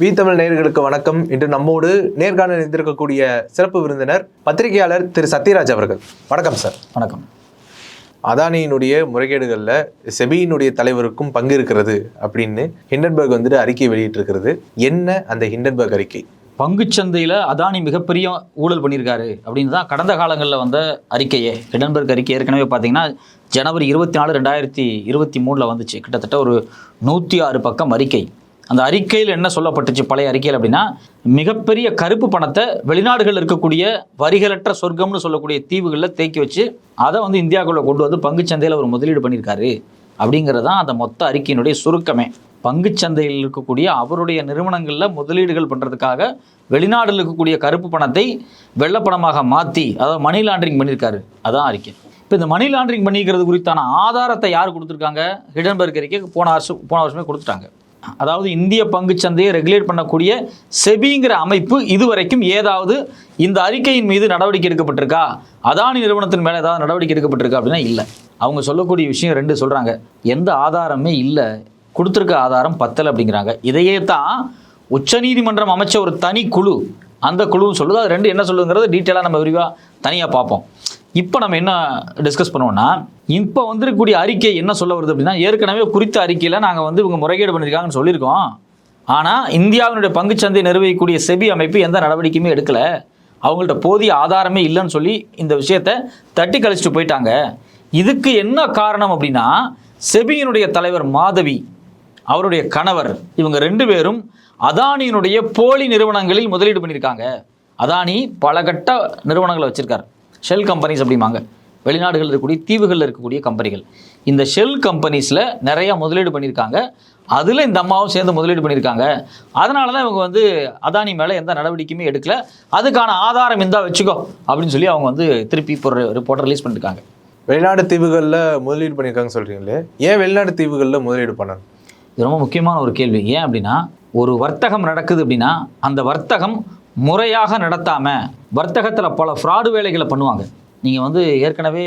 We Tamil நேயர்களுக்கு வணக்கம். இன்று நம்மோடு நேர்காணல் இருந்திருக்கக்கூடிய சிறப்பு விருந்தினர் பத்திரிகையாளர் திரு சத்யராஜ் அவர்கள். வணக்கம் சார். வணக்கம். அதானியினுடைய முறைகேடுகளில் செபியினுடைய தலைவருக்கும் பங்கு இருக்கிறது அப்படின்னு ஹிண்டன்பர்க் அறிக்கை வெளியிட்டிருக்கிறது. என்ன அந்த ஹிண்டன்பர்க் அறிக்கை? பங்குச்சந்தையில் அதானி மிகப்பெரிய ஊழல் பண்ணியிருக்காரு அப்படின்னு தான் கடந்த காலங்களில் வந்த அறிக்கையே. ஹிண்டன்பர்க் அறிக்கை ஏற்கனவே பார்த்தீங்கன்னா ஜனவரி 24, 2023 வந்துச்சு. கிட்டத்தட்ட ஒரு 106 பக்கம் அறிக்கை. அந்த அறிக்கையில் என்ன சொல்லப்பட்டுச்சு பழைய அறிக்கையில் அப்படின்னா, மிகப்பெரிய கருப்பு பணத்தை வெளிநாடுகளில் இருக்கக்கூடிய வரிகளற்ற சொர்க்கம்னு சொல்லக்கூடிய தீவுகளில் தேக்கி வச்சு அதை இந்தியாவுக்குள்ளே கொண்டு வந்து பங்குச்சந்தையில் ஒரு முதலீடு பண்ணியிருக்காரு அப்படிங்கிறது தான் அந்த மொத்த அறிக்கையினுடைய சுருக்கமே. பங்குச்சந்தையில் இருக்கக்கூடிய அவருடைய நிறுவனங்களில் முதலீடுகள் பண்ணுறதுக்காக வெளிநாடுகளில் இருக்கக்கூடிய கருப்பு பணத்தை வெள்ளப்பணமாக மாற்றி அதாவது மணி லாண்டரிங் பண்ணியிருக்காரு. அதான் அறிக்கை. இப்போ இந்த மணி லாண்டரிங் பண்ணிக்கிறது குறித்தான ஆதாரத்தை யார் கொடுத்துருக்காங்க? ஹிண்டன்பர்க் அறிக்கை போன வருஷமே கொடுத்துட்டாங்க. அதாவது இந்திய பங்குச்சந்தையை ரெகுலேட் பண்ணக்கூடிய செபிங்கிற அமைப்பு இதுவரைக்கும் ஏதாவது இந்த அறிக்கையின் மீது நடவடிக்கை எடுக்கப்பட்டிருக்கா, அதானி நிறுவனத்தின் மேலே ஏதாவது நடவடிக்கை எடுக்கப்பட்டிருக்கா அப்படின்னா இல்லை. அவங்க சொல்லக்கூடிய விஷயம் 2 சொல்கிறாங்க. எந்த ஆதாரமே இல்லை, கொடுத்துருக்க ஆதாரம் பத்தலை அப்படிங்கிறாங்க. இதையே தான் உச்சநீதிமன்றம் அமைச்ச ஒரு தனி குழு, அந்த குழுவும் சொல்லுது. அது 2 என்ன சொல்லுங்கிறது டீட்டெயிலாக நம்ம விரிவாக தனியாக பார்ப்போம். இப்போ நம்ம என்ன டிஸ்கஸ் பண்ணுவோம்னா, இப்போ வந்திருக்கக்கூடிய அறிக்கை என்ன சொல்ல வருது அப்படின்னா, ஏற்கனவே குறித்த அறிக்கையில் நாங்கள் இவங்க முறைகேடு பண்ணியிருக்காங்கன்னு சொல்லியிருக்கோம். ஆனால் இந்தியாவினுடைய பங்குச்சந்தை நிர்வகிக்கக்கூடிய செபி அமைப்பு எந்த நடவடிக்கையுமே எடுக்கலை, அவங்கள்ட்ட போதிய ஆதாரமே இல்லைன்னு சொல்லி இந்த விஷயத்தை தட்டி கழிச்சிட்டு போயிட்டாங்க. இதுக்கு என்ன காரணம் அப்படின்னா, செபியினுடைய தலைவர் மாதவி, அவருடைய கணவர், இவங்க 2 பேரும் அதானியினுடைய போலி நிறுவனங்களில் முதலீடு பண்ணியிருக்காங்க. அதானி பல கட்ட நிறுவனங்களை வச்சுருக்கார். ஷெல் கம்பெனிஸ் அப்படிம்பாங்க. வெளிநாடுகளில் இருக்கக்கூடிய தீவுகளில் இருக்கக்கூடிய கம்பெனிகள். இந்த ஷெல் கம்பெனிஸில் நிறையா முதலீடு பண்ணியிருக்காங்க. அதில் இந்த அம்மாவும் சேர்ந்து முதலீடு பண்ணியிருக்காங்க. அதனால தான் இவங்க அதானி மேலே எந்த நடவடிக்கையுமே எடுக்கல, அதுக்கான ஆதாரம் இருந்தால் வச்சுக்கோ அப்படின்னு சொல்லி அவங்க திருப்பி இப்போ ஒரு ரிப்போர்ட்டை ரிலீஸ் பண்ணியிருக்காங்க. வெளிநாடு தீவுகளில் முதலீடு பண்ணியிருக்காங்க சொல்கிறீங்களே, ஏன் வெளிநாடு தீவுகளில் முதலீடு பண்ணணும்? இது ரொம்ப முக்கியமான ஒரு கேள்வி. ஏன் அப்படின்னா, ஒரு வர்த்தகம் நடக்குது அப்படின்னா அந்த வர்த்தகம் முறையாக நடத்தாமல் வர்த்தகத்தில் பல ஃப்ராடு வேலைகளை பண்ணுவாங்க. நீங்கள் ஏற்கனவே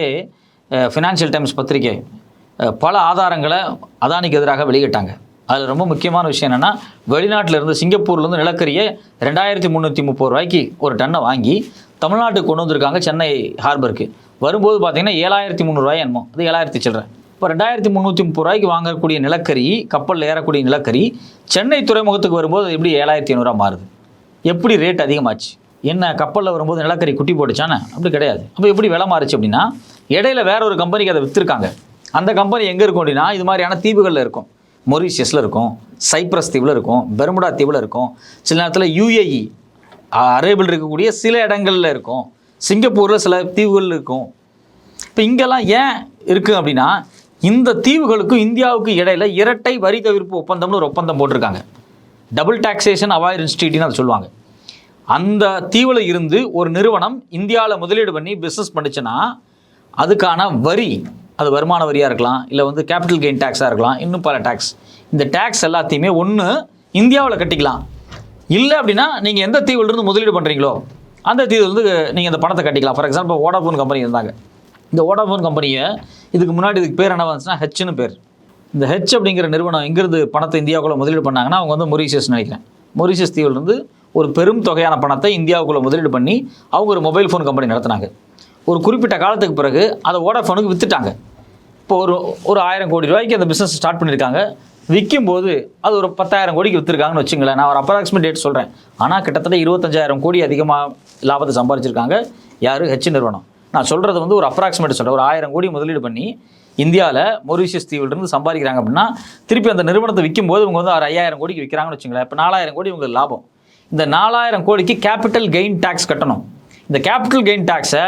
ஃபினான்ஷியல் டைம்ஸ் பத்திரிகை பல ஆதாரங்களை அதானிக்கு எதிராக வெளியிட்டாங்க. அதில் ரொம்ப முக்கியமான விஷயம் என்னென்னா, வெளிநாட்டிலேருந்து சிங்கப்பூர்லேருந்து நிலக்கரியை 2330 ரூபாய்க்கு ஒரு டன்னை வாங்கி தமிழ்நாட்டுக்கு கொண்டு வந்திருக்காங்க. சென்னை ஹார்பருக்கு வரும்போது பார்த்தீங்கன்னா 7300 ரூபாய் என்னமோ, அது 7000 சில்லற. இப்போ 2330 ரூபாய்க்கு வாங்கக்கூடிய நிலக்கரி, கப்பலில் ஏறக்கூடிய நிலக்கரி சென்னை துறைமுகத்துக்கு வரும்போது எப்படி 7500 மாறுது? எப்படி ரேட் அதிகமாச்சு? என்ன கப்பலில் வரும்போது நிலக்கரி குட்டி போட்டுச்சானே? அப்படி கிடையாது. அப்போ எப்படி விலை மாறுச்சு அப்படின்னா, இடையில வேற ஒரு கம்பெனிக்கு அதை விற்றுருக்காங்க. அந்த கம்பெனி எங்கே இருக்கும் அப்படின்னா, இது மாதிரியான தீவுகளில் இருக்கும். மொரீஷியஸில் இருக்கும், சைப்ரஸ் தீவில் இருக்கும், பெர்முடா தீவில் இருக்கும், சில நேரத்தில் UAE அரேபியில் இருக்கக்கூடிய சில இடங்களில் இருக்கும், சிங்கப்பூரில் சில தீவுகள் இருக்கும். இப்போ இங்கெல்லாம் ஏன் இருக்குது அப்படின்னா, இந்த தீவுகளுக்கும் இந்தியாவுக்கு இடையில இரட்டை வரி தவிர்ப்பு ஒப்பந்தம்னு ஒரு ஒப்பந்தம் போட்டிருக்காங்க. டபுள் டாக்ஸேஷன் அவாய்ட் இன்ஸ்டிடியூட்னு அதை சொல்லுவாங்க. அந்த தீவில் இருந்து ஒரு நிறுவனம் இந்தியாவில் முதலீடு பண்ணி பிஸ்னஸ் பண்ணிச்சுன்னா அதுக்கான வரி, அது வருமான வரியாக இருக்கலாம், இல்லை கேபிட்டல் கெயின் டேக்ஸாக இருக்கலாம், இன்னும் பல டேக்ஸ். இந்த டேக்ஸ் எல்லாத்தையுமே ஒன்று இந்தியாவில் கட்டிக்கலாம், இல்லை அப்படின்னா நீங்கள் எந்த தீவிலிருந்து முதலீடு பண்ணுறீங்களோ அந்த தீவிலிருந்து நீங்கள் இந்த பணத்தை கட்டிக்கலாம். ஃபார் எக்ஸாம்பிள் வோடாஃபோன் கம்பெனி இருந்தாங்க. இந்த வோடாஃபோன் கம்பெனியை இதுக்கு முன்னாடி இதுக்கு பேர் என்ன வந்துச்சுன்னா ஹெச்னு பேர். இந்த ஹெச் அப்படிங்கிற நிறுவனம் எங்கிருந்து பணத்தை இந்தியாவுக்குள்ளே முதலீடு பண்ணாங்கன்னா, அவங்க மொரீஷியஸ் நினைக்கிறேன், மொரீஷியஸ் தீவிலிருந்து ஒரு பெரும் தொகையான பணத்தை இந்தியாவுக்குள்ளே முதலீடு பண்ணி அவங்க ஒரு மொபைல் ஃபோன் கம்பெனி நடத்தினாங்க. ஒரு குறிப்பிட்ட காலத்துக்கு பிறகு அதை வோடாஃபோனுக்கு விற்றுட்டாங்க. இப்போ ஒரு 1000 கோடி ரூபாய்க்கு அந்த பிஸ்னஸ் ஸ்டார்ட் பண்ணியிருக்காங்க. விற்கும்போது அது ஒரு 10,000 கோடிக்கு விற்றுருக்காங்கன்னு வச்சுங்களேன். நான் ஒரு அப்ராக்சிமேட் டேட் சொல்கிறேன். ஆனால் கிட்டத்தட்ட 25,000 கோடி அதிகமாக லாபத்தை சம்பாதிச்சிருக்காங்க. யார்? ஹெச் நிறுவனம். நான் சொல்கிறது ஒரு அப்ராக்சிமேட் சொல்கிறேன். ஒரு 1000 கோடி முதலீடு பண்ணி இந்தியாவில் மொரீஷியஸ் தீவிலிருந்து சம்பாதிக்கிறாங்க அப்படின்னா, திருப்பி அந்த நிறுவனத்தை விற்கும்போது இவங்க ஒரு 5000 கோடிக்கு விற்கிறாங்கன்னு வச்சுங்களேன். இப்போ 4000 கோடி உங்களுக்கு லாபம். இந்த 4000 கோடிக்கு கேபிட்டல் கெயின் டேக்ஸ் கட்டணும். இந்த கேபிட்டல் கெயின் டேக்ஸை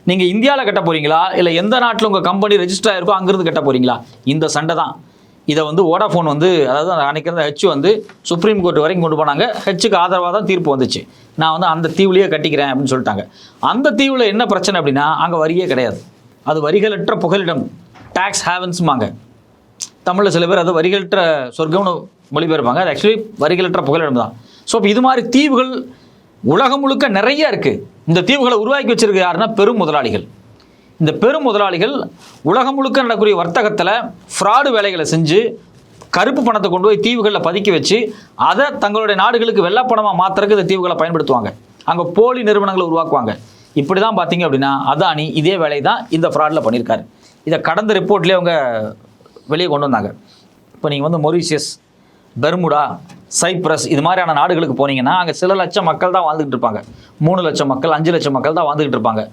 நீங்கள் இந்தியாவில் கட்ட போகிறீங்களா, இல்லை எந்த நாட்டில் உங்கள் கம்பெனி ரெஜிஸ்டர் ஆகிருக்கோ அங்கேருந்து கட்ட போகிறீங்களா? இந்த சண்டை தான். இதை வோடாஃபோன் அதாவது அன்றைக்கி இருந்த ஹெச் சுப்ரீம் கோர்ட் வரைக்கும் கொண்டு போனாங்க. ஹெச்சுக்கு ஆதரவாக தான் தீர்ப்பு வந்துச்சு. நான் அந்த தீவுலேயே கட்டிக்கிறேன் அப்படின்னு சொல்லிட்டாங்க. அந்த தீவில் என்ன பிரச்சனை அப்படின்னா, அங்கே வரியே கிடையாது. அது வரிகளற்ற புகலிடம், டேக்ஸ் ஹேவன்ஸ்மாங்க. தமிழில் சில பேர் அது வரிகளற்ற சொர்க்கம்னு மொழிபெயர்ப்பாங்க. அது ஆக்சுவலி வரிகளற்ற புகலிடம் தான். ஸோ இப்போ இது மாதிரி தீவுகள் உலகம் முழுக்க நிறைய இருக்குது. இந்த தீவுகளை உருவாக்கி வச்சிருக்க யாருன்னா பெரும் முதலாளிகள். இந்த பெரும் முதலாளிகள் உலகம் முழுக்க நடக்கக்கூடிய வர்த்தகத்தில் ஃப்ராடு வேலைகளை செஞ்சு கருப்பு பணத்தை கொண்டு போய் தீவுகளில் பதுக்கி வச்சு அதை தங்களுடைய நாடுகளுக்கு வெள்ளப்பணமாக மாற்றுறதுக்கு இந்த தீவுகளை பயன்படுத்துவாங்க. அங்கே போலி நிறுவனங்களை உருவாக்குவாங்க. இப்படி தான் பார்த்தீங்க அப்படின்னா அதானி இதே வேலை தான் இந்த ஃப்ராடில் பண்ணியிருக்காரு. இதை கடந்த ரிப்போர்ட்லேயே அவங்க வெளியே கொண்டு வந்தாங்க. இப்போ நீங்கள் வந்து மொரீஷியஸ், பெர்முடா, சைப்ரஸ் இது மாதிரியான நாடுகளுக்கு போனீங்கன்னா அங்கே சில லட்சம் மக்கள் தான் வாழ்ந்துகிட்டு இருப்பாங்க. 3 லட்சம் மக்கள், 5 லட்சம் மக்கள் தான் வாழ்ந்துகிட்டு இருப்பாங்க.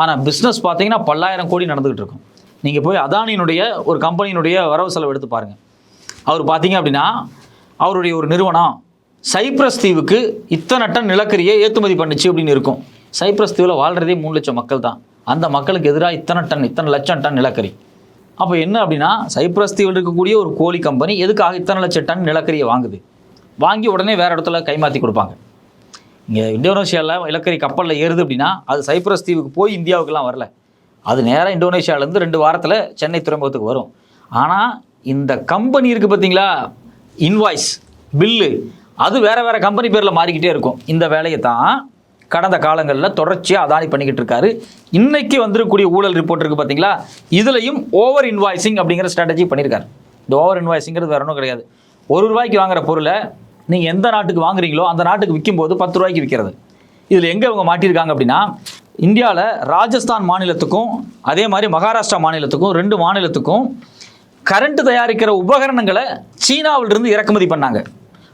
ஆனால் பிஸ்னஸ் பார்த்தீங்கன்னா பல்லாயிரம் கோடி நடந்துகிட்டு இருக்கும். நீங்கள் போய் அதானியினுடைய ஒரு கம்பெனியினுடைய வரவு செலவு எடுத்து பாருங்கள். அவர் பார்த்தீங்க அப்படின்னா அவருடைய ஒரு நிறுவனம் சைப்ரஸ் தீவுக்கு இத்தனை டன் நிலக்கரியை ஏற்றுமதி பண்ணிச்சு அப்படின்னு இருக்கும். சைப்ரஸ் தீவில் வாழ்கிறதே 3 லட்சம் மக்கள் தான். அந்த மக்களுக்கு எதிராக இத்தனை லட்சம் டன் நிலக்கரி. அப்போ என்ன அப்படின்னா சைப்ரஸ் தீவில் இருக்கக்கூடிய ஒரு கோழி கம்பெனி எதுக்காக இத்தனை லட்சம் டன் நிலக்கரியை வாங்குது? வாங்கி உடனே வேறு இடத்துல கைமாற்றி கொடுப்பாங்க. இங்கே இந்தோனேஷியாவில் நிலக்கரி கப்பலில் ஏறுது அப்படின்னா அது சைப்ரஸ் தீவுக்கு போய் இந்தியாவுக்கெல்லாம் வரல. அது நேராக இந்தோனேஷியாவிலேருந்து 2 வாரத்தில் சென்னை துறைமுகத்துக்கு வரும். ஆனால் இந்த கம்பெனி இருக்குது பார்த்தீங்களா, இன்வாய்ஸ், பில்லு, அது வேறு கம்பெனி பேரில் மாறிக்கிட்டே இருக்கும். இந்த வேலையை தான் கடந்த காலங்களில் தொடர்ச்சியாக அதானி பண்ணிக்கிட்டு இருக்காரு. இன்றைக்கி வந்திருக்கக்கூடிய ஊழல் ரிப்போர்ட் இருக்குது பார்த்தீங்களா, இதுலையும் ஓவர் இன்வாய்ஸிங் அப்படிங்கிற ஸ்ட்ராட்டஜி பண்ணியிருக்காரு. இந்த ஓவர் இன்வாய்ஸிங்கிறது வேறு ஒன்றும் கிடையாது. ₹1 வாங்குற பொருளை நீங்கள் எந்த நாட்டுக்கு வாங்குறீங்களோ அந்த நாட்டுக்கு விற்கும்போது ₹10 விற்கிறது. இதில் எங்கே இவங்க மாட்டியிருக்காங்க அப்படின்னா இந்தியாவில் ராஜஸ்தான் மாநிலத்துக்கும் அதே மாதிரி மகாராஷ்டிரா மாநிலத்துக்கும் 2 மாநிலத்துக்கும் கரண்ட் தயாரிக்கிற உபகரணங்களை சீனாவிலிருந்து இறக்குமதி பண்ணாங்க.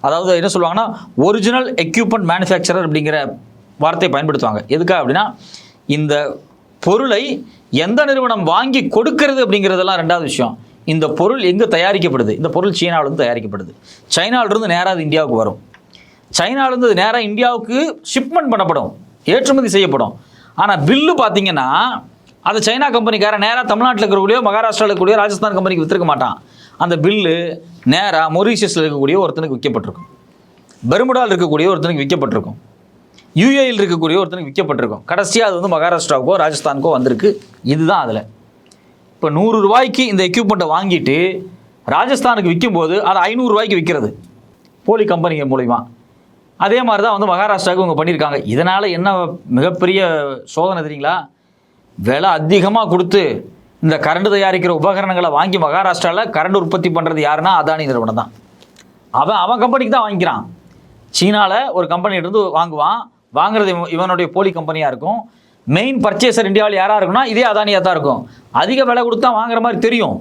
அதாவது என்ன சொல்லுவாங்கன்னா ஒரிஜினல் எக்யூப்மெண்ட் மேனுஃபேக்சரர் அப்படிங்கிற வார்த்தையை பயன்படுத்துவாங்க. எதுக்காக அப்படின்னா இந்த பொருளை எந்த நிறுவனம் வாங்கி கொடுக்கறது அப்படிங்கிறதெல்லாம் 2வது விஷயம். இந்த பொருள் எங்கே தயாரிக்கப்படுது? இந்த பொருள் சீனாவிலிருந்து தயாரிக்கப்படுது. சைனாவிலிருந்து நேராக அது இந்தியாவுக்கு வரும். சைனாவிலிருந்து நேராக இந்தியாவுக்கு ஷிப்மெண்ட் பண்ணப்படும், ஏற்றுமதி செய்யப்படும். ஆனால் பில்லு பார்த்தீங்கன்னா அதை சைனா கம்பெனிக்காரன் நேராக தமிழ்நாட்டில் இருக்கக்கூடிய, மகாராஷ்டிராவில் இருக்கக்கூடிய, ராஜஸ்தான் கம்பெனிக்கு விற்றுக்க மாட்டான். அந்த பில்லு நேராக மொரீஷியஸில் இருக்கக்கூடிய ஒருத்தனுக்கு விற்கப்பட்டிருக்கும், பெர்முடாவில் இருக்கக்கூடிய ஒருத்தனுக்கு விற்கப்பட்டிருக்கும், யூஏயில் இருக்கக்கூடிய ஒருத்தனுக்கு விற்கப்பட்டிருக்கும். கடைசியாக அது வந்து மகாராஷ்டிராவுக்கோ ராஜஸ்தானுக்கோ வந்திருக்கு. இதுதான் அதில். இப்போ ₹100 இந்த எக்யூப்மெண்ட்டை வாங்கிட்டு ராஜஸ்தானுக்கு விற்கும்போது அது ₹500 விற்கிறது போலி கம்பெனிகள் மூலிமா. அதே மாதிரி தான் வந்து மகாராஷ்டிராவுக்கு இவங்க பண்ணியிருக்காங்க. இதனால் என்ன மிகப்பெரிய சோதனை தெரியுங்களா? விலை அதிகமாக கொடுத்து இந்த கரண்ட் தயாரிக்கிற உபகரணங்களை வாங்கி மகாராஷ்டிராவில் கரண்ட் உற்பத்தி பண்ணுறது யாருன்னா அதானி நிறுவனம் தான். அவன் கம்பெனிக்கு தான் வாங்கிக்கிறான். சீனாவில் ஒரு கம்பெனிகிட்டருந்து வாங்குறது இவனுடைய போலி கம்பெனியாக இருக்கும். மெயின் பர்ச்சேசர் இந்தியாவில் யாராக இருக்குன்னா இதே அதானியாக தான் இருக்கும். அதிக விலை கொடுத்தா வாங்குற மாதிரி தெரியும்.